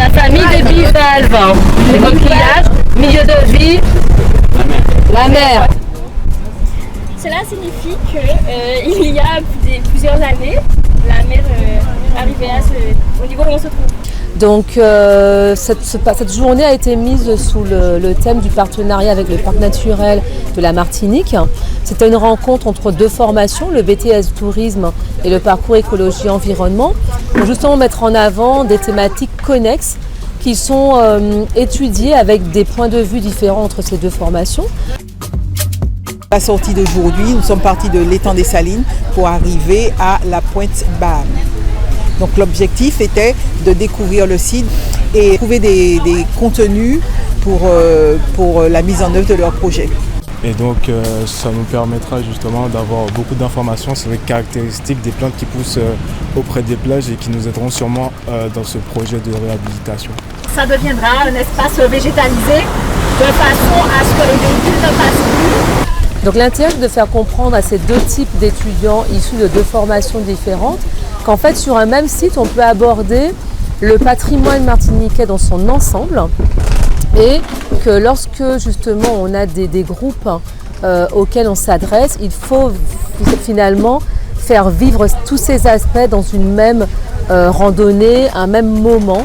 La famille des bivalves, les coquillages, milieu de vie, la mer. Cela signifie qu'il y a plusieurs années, la mer arrivait au niveau où on se trouve. Donc cette journée a été mise sous le thème du partenariat avec le parc naturel de la Martinique. C'était une rencontre entre deux formations, le BTS Tourisme et le parcours écologie environnement, pour justement mettre en avant des thématiques connexes qui sont étudiées avec des points de vue différents entre ces deux formations. À la sortie d'aujourd'hui, nous sommes partis de l'étang des Salines pour arriver à la pointe Baham. Donc l'objectif était de découvrir le site et trouver des contenus pour la mise en œuvre de leur projet. Et donc ça nous permettra justement d'avoir beaucoup d'informations sur les caractéristiques des plantes qui poussent auprès des plages et qui nous aideront sûrement dans ce projet de réhabilitation. Ça deviendra un espace végétalisé de façon à ce que les véhicules ne passent plus. Donc l'intérêt c'est de faire comprendre à ces deux types d'étudiants issus de deux formations différentes qu'en fait sur un même site on peut aborder le patrimoine martiniquais dans son ensemble et que lorsque justement on a des groupes auxquels on s'adresse, il faut finalement faire vivre tous ces aspects dans une même randonnée, un même moment.